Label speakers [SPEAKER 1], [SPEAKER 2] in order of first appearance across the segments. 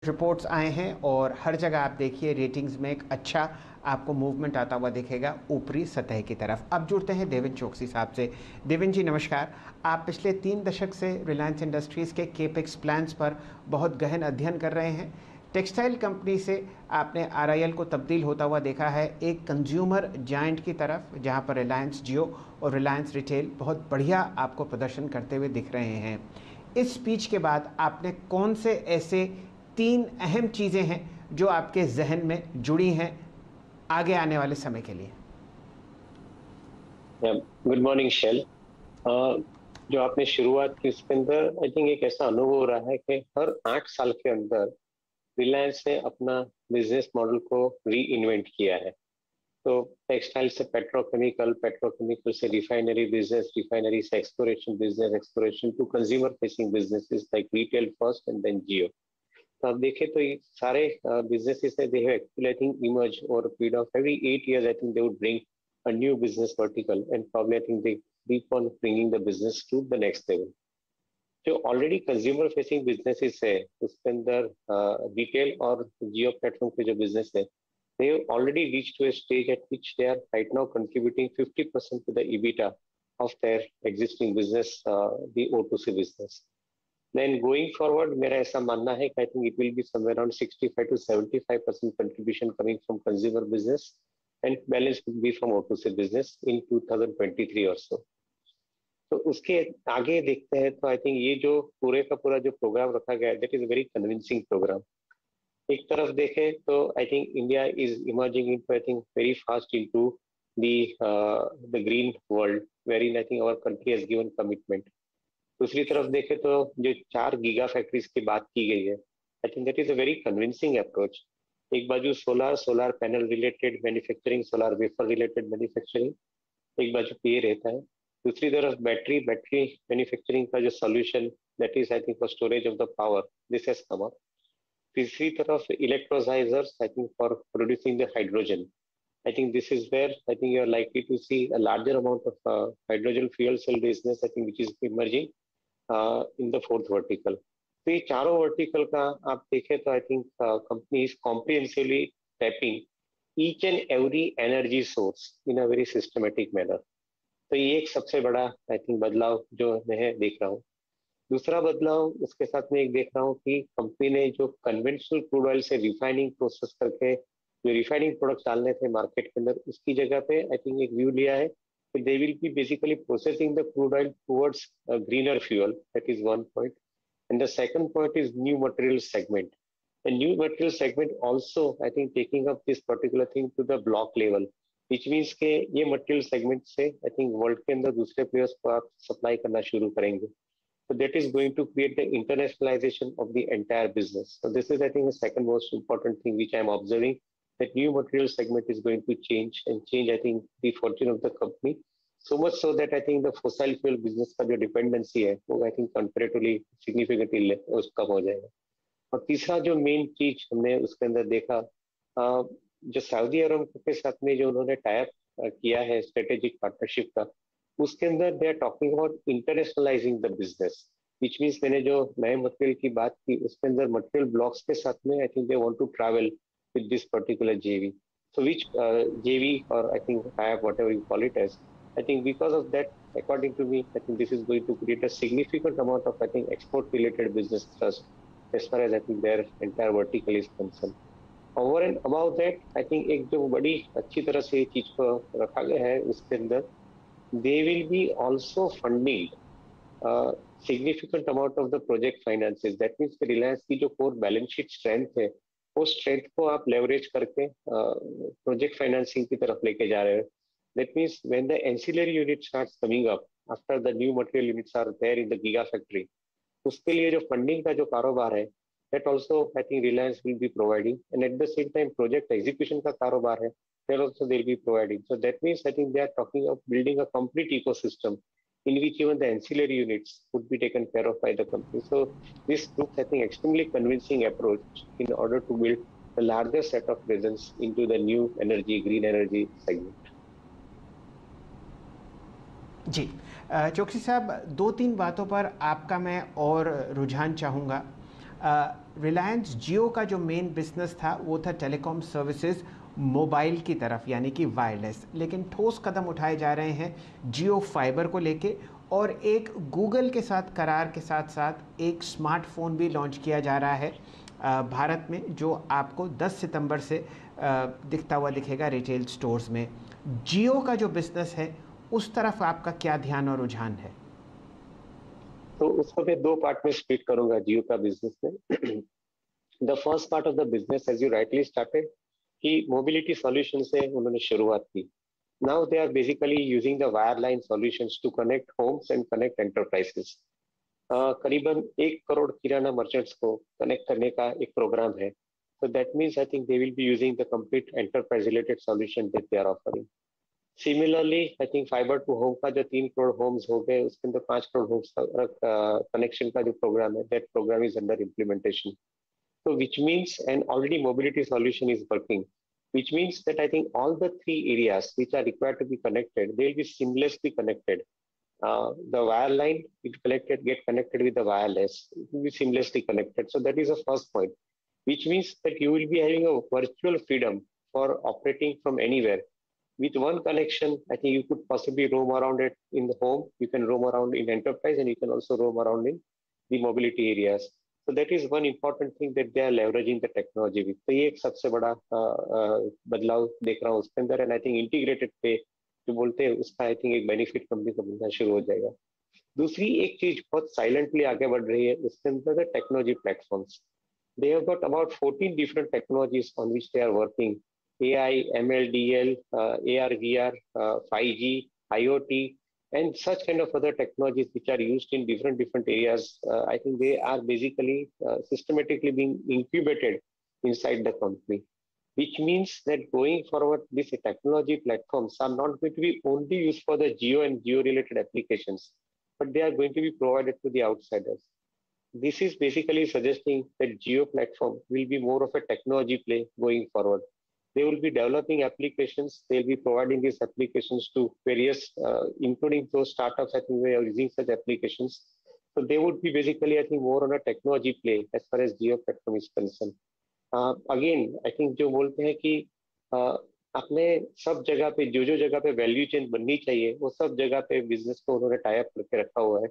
[SPEAKER 1] Reports आए हैं और हर जगह आप देखिए रेटिंग्स में एक अच्छा आपको मूवमेंट आता हुआ दिखेगा ऊपरी सतह की तरफ। अब जुड़ते हैं देवेन चौकसी साहब से। देवेन जी नमस्कार। आप पिछले 3 दशक से रिलायंस इंडस्ट्रीज़ के केपेक्स प्लान्स पर बहुत गहन अध्ययन कर रहे हैं। टेक्सटाइल कंपनी से आपने आरआईएल को तब्दील होता हुआ देखा है एक कंज्यूमर जायंट की तरफ, जहां पर रिलायंस जियो और रिलायंस रिटेल बहुत बढ़िया आपको प्रदर्शन करते हुए दिख रहे हैं। इस स्पीच के बाद आपने कौन से ऐसे 3 अहम चीज़ें हैं जो आपके जहन में जुड़ी हैं आगे आने वाले समय के लिए?
[SPEAKER 2] गुड मॉर्निंग शेल। जो आपने शुरुआत की उसके अंदर आई थिंक एक ऐसा अनुभव हो रहा है कि हर 8 साल के अंदर रिलायंस ने अपना बिजनेस मॉडल को री इन्वेंट किया है। तो टेक्सटाइल से पेट्रोकेमिकल, पेट्रोकेमिकल से रिफाइनरी बिजनेस, रिफाइनरी से exploration business, exploration to consumer facing businesses like retail first and then Jio. तो आप देखें तो ये सारे businesses they have actually I think emerged over a period of every 8 years. I think they would bring a new business vertical and probably I think they keep on bringing the business to the next level. जो already consumer facing businesses है उसके अंदर retail और जियो platform के जो business है they have already reached to a stage at which they are right now contributing 50% to the EBITDA of their existing business, the O2C business. Then going forward, मेरा ऐसा मानना है कि I think it will be somewhere around 65 to 75% contribution coming from consumer business and balance will be from O2C business in 2023 or so. तो उसके आगे देखते हैं तो आई थिंक ये जो पूरे का पूरा जो प्रोग्राम रखा गया है that is very convincing programme. एक तरफ देखें तो I think India is emerging into I think very fast into the green world very I think our country has given commitment. दूसरी तरफ देखें तो जो 4 गीगा फैक्ट्रीज की बात की गई है I think that is a very convincing approach. एक बाजू solar panel related manufacturing, solar wafer related manufacturing एक बाजू पे ये रहता है, दूसरी तरफ बैटरी मैन्युफैक्चरिंग का जो solution that is I think for storage of the power this has come up, तीसरी तरफ electrolysers I think for producing the hydrogen. I think this is where I think you are likely to see a larger amount of hydrogen fuel cell business I think which is emerging in the fourth vertical. तो ये चारों vertical का आप देखें तो I think company is comprehensively tapping each and every energy source in a very systematic manner. तो ये एक सबसे बड़ा आई थिंक बदलाव जो मैं देख रहा हूँ। दूसरा बदलाव उसके साथ में एक देख रहा हूँ कि कंपनी ने जो कन्वेंशनल क्रूड ऑयल से रिफाइनिंग प्रोसेस करके जो रिफाइनिंग प्रोडक्ट्स डालने थे मार्केट के अंदर उसकी जगह पे आई थिंक एक व्यू लिया है कि they will be basically processing the crude oil towards greener fuel. That is one point. And the second point is new material segment. The new material segment also I think taking up this particular thing to the block level which means के ये material segment से I think world के अंदर दूसरे players को आप supply करना शुरू करेंगे। So that is going to create the internationalization of the entire business. So this is, I think, the second most important thing which I am observing, that new material segment is going to change and change, I think, the fortune of the company. So much so that I think the fossil fuel business का जो dependency है, वो I think comparatively significantly कम हो जाएगा। और तीसरा जो main चीज हमने उसके अंदर देखा, जो सऊदी अरब के साथ में जो उन्होंने टाइप किया है स्ट्रेटेजिक पार्टनरशिप का, उसके अंदर they are talking about internationalising the business which means मैंने जो नए मटेरियल की बात की उसके अंदर मटेरियल ब्लॉक्स के साथ में I think they want to travel with this particular JV. So which JV और I think type whatever you call it as, I think because of that according to me I think this is going to create a significant amount of I think export related business trust as far as I think their entire vertical is concerned. Over and above that I think एक जो बड़ी अच्छी तरह से चीज को रखा गया है उसके अंदर they will be also funding significant amount of the project finances. That means कि Reliance की जो core balance sheet strength है वो strength को आप leverage करके project financing की तरफ लेके जा रहे हो। That means when the ancillary unit starts coming up after the new material units are there in the gigafactory, उसके लिए जो funding का जो कारोबार है that also I think Reliance will be providing, and at the same time project execution का कारोबार है that also they'll be providing. So that means I think they are talking of building a complete ecosystem in which even the ancillary units would be taken care of by the company. So this looks I think extremely convincing approach in order to build the larger set of presence into the new energy, green energy segment.
[SPEAKER 1] जी चौकसी साहब, 2-3 बातों पर आपका मैं और रुझान चाहूँगा। रिलायंस जियो का जो मेन बिजनेस था वो था टेलीकॉम सर्विसेज मोबाइल की तरफ, यानी कि वायरलेस, लेकिन ठोस कदम उठाए जा रहे हैं जियो फाइबर को लेके, और एक गूगल के साथ करार के साथ साथ एक स्मार्टफोन भी लॉन्च किया जा रहा है भारत में, जो आपको 10 सितंबर से दिखता हुआ दिखेगा रिटेल स्टोर्स में। जियो का जो बिजनेस है उस तरफ आपका क्या ध्यान और रुझान है?
[SPEAKER 2] तो उसको मैं दो पार्ट में स्प्लिट करूंगा जियो का बिजनेस में। The first part of the business, as you rightly started, कि मोबिलिटी सॉल्यूशन से उन्होंने शुरुआत की। Now they are basically using the wireline solutions to connect homes and connect enterprises. करीबन 1 करोड़ किराना मर्चेंट्स को कनेक्ट करने का एक प्रोग्राम है। So that means I think they will be using the complete enterprise related solution that they are offering. Similarly, I think fiber to home का जो 3 crore homes हो गए, उसके अंदर 5 करोड़ homes connection का जो program है, that program is under implementation. So which means, and already mobility solution is working, which means that I think all the three areas which are required to be connected, they will be seamlessly connected. The wireline get connected with the wireless, it will be seamlessly connected. So that is the first point, which means that you will be having a virtual freedom for operating from anywhere. With one connection, I think you could possibly roam around it in the home, you can roam around in enterprise, and you can also roam around in the mobility areas. So that is one important thing that they are leveraging the technology with. तो ये एक सबसे बड़ा बदलाव देख रहा हूँ उसके अंदर, एंड आई थिंक इंटीग्रेटेड पे जो बोलते हैं उसका आई थिंक एक बेनिफिट कंपनी को मिलना शुरू हो जाएगा। दूसरी एक चीज बहुत साइलेंटली आगे बढ़ रही है उसके अंदर technology platforms. They have got about 14 different technologies on which they are working: AI, ML, DL, AR, VR, 5G, IoT, and such kind of other technologies which are used in different areas. I think they are basically systematically being incubated inside the company, which means that going forward, these technology platforms are not going to be only used for the geo and geo-related applications, but they are going to be provided to the outsiders. This is basically suggesting that Geo platform will be more of a technology play going forward. They will be developing applications. They'll be providing these applications to various, including those startups, I think, they are using such applications. So they would be basically, I think, more on a technology play as far as Geo platform is concerned. Again, I think जो बोलते हैं कि अपने सब जगह पे जो जगह पे वैल्यू चेन बननी चाहिए वो सब जगह पे बिजनेस को उन्होंने टाई अप करके रखा हुआ है।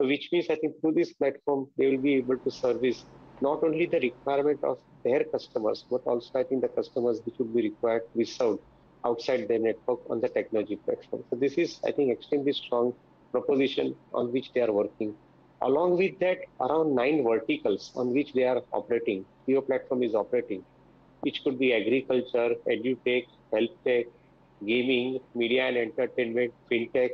[SPEAKER 2] So which means I think through this platform, they will be able to service not only the requirement of their customers, but also I think the customers which would be required to be served outside their network on the technology platform. So this is, I think, extremely strong proposition on which they are working. Along with that, around 9 verticals on which they are operating, Geo platform is operating, which could be agriculture, edutech, health tech, gaming, media and entertainment, fintech.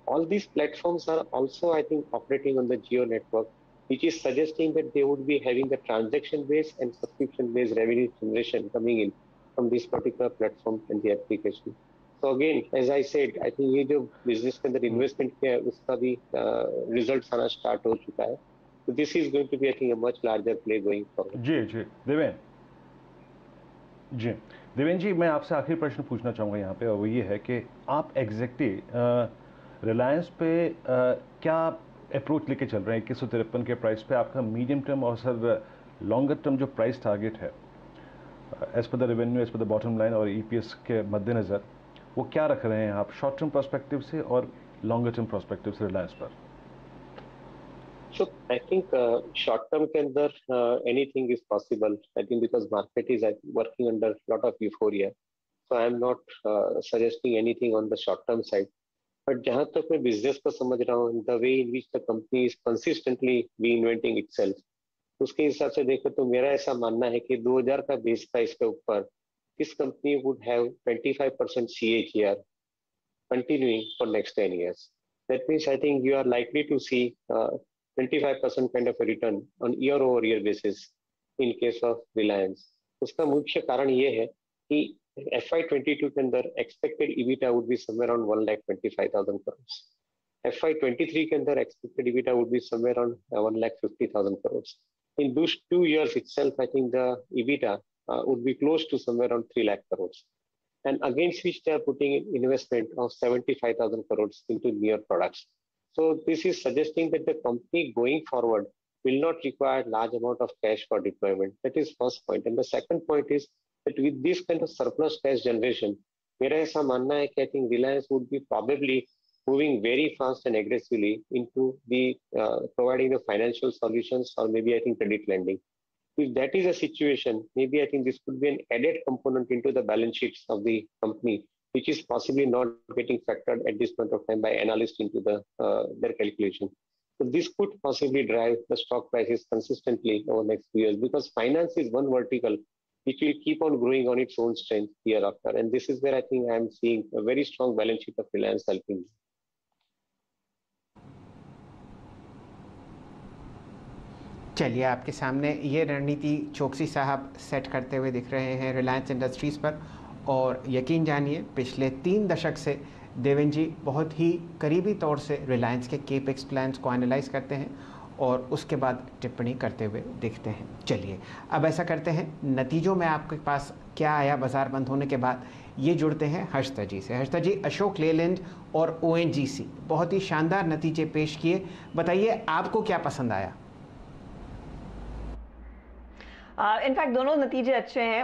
[SPEAKER 2] All these platforms are also, I think, operating on the Geo network, which is suggesting that they would be having the transaction-based and subscription-based revenue generation coming in from this particular platform and the application. So again, as I said, I think ये जो business के अंदर investment किया है उसका भी results आना start हो चुका है. So this is going to be, I think, a much larger play going forward.
[SPEAKER 3] जी देवेन जी, मैं आपसे आखिरी प्रश्न पूछना चाहूँगा यहाँ पे, और वो ये है कि आप एग्जैक्टली रिलायंस पे क्या अप्रोच लेके चल रहे हैं 2153 के प्राइस पे? आपका मीडियम टर्म और सर लॉन्गर टर्म जो प्राइस टारगेट है as per the revenue, as per the bottom line और ईपीएस के मद्देनज़र, वो क्या रख रहे हैं आप शॉर्ट टर्म पर्सपेक्टिव से और लॉन्गर टर्म पर्सपेक्टिव से रिलायंस पर?
[SPEAKER 2] So I think short term के अंदर anything is possible. I think because market is working under a lot of euphoria, so I am not suggesting anything on the short term side. But जहाँ तक मैं business को समझ रहा हूँ, the way in which the company is consistently reinventing itself, उसके हिसाब से देखें तो मेरा ऐसा मानना है कि 2000 का बेस प्राइस के ऊपर this company would have 25% CAGR continuing for next 10 years. That means I think you are likely to see 25% kind of a return on year-over-year basis in case of Reliance. उसका मुख्य कारण ये है कि FY22 के अंदर expected EBITDA would be somewhere around 1,25,000 crores. FY23 के अंदर expected EBITDA would be somewhere around 1,50,000 crores. In those 2 years itself, I think the EBITDA would be close to somewhere around 3 lakh crores. And against which they are putting in investment of 75,000 crores into newer products. So this is suggesting that the company going forward will not require large amount of cash for deployment. That is first point. And the second point is that with this kind of surplus cash generation, मेरा ऐसा मानना है कि I think Reliance would be probably moving very fast and aggressively into the providing the financial solutions or maybe I think credit lending. If that is a situation, maybe I think this could be an added component into the balance sheets of the company, which is possibly not getting factored at this point of time by analysts into their calculation. So this could possibly drive the stock prices consistently over the next few years because finance is one vertical which will keep on growing on its own strength year after. And this is where I think I'm seeing a very strong balance sheet of Reliance helping.
[SPEAKER 1] चलिए, आपके सामने ये रणनीति चोकसी साहब set करते हुए दिख रहे हैं रिलायंस इंडस्ट्रीज़ पर, और यकीन जानिए पिछले 3 दशक से देवेन जी बहुत ही करीबी तौर से रिलायंस के केपेक्स प्लान्स को एनालाइज करते हैं और उसके बाद टिप्पणी करते हुए दिखते हैं। चलिए, अब ऐसा करते हैं, नतीजों में आपके पास क्या आया बाज़ार बंद होने के बाद, ये जुड़ते हैं हर्षदा जी से। हर्षदा जी, अशोक लेलैंड और ONGC बहुत ही शानदार नतीजे पेश किए, बताइए आपको क्या पसंद आया?
[SPEAKER 4] इनफैक्ट दोनों नतीजे अच्छे हैं।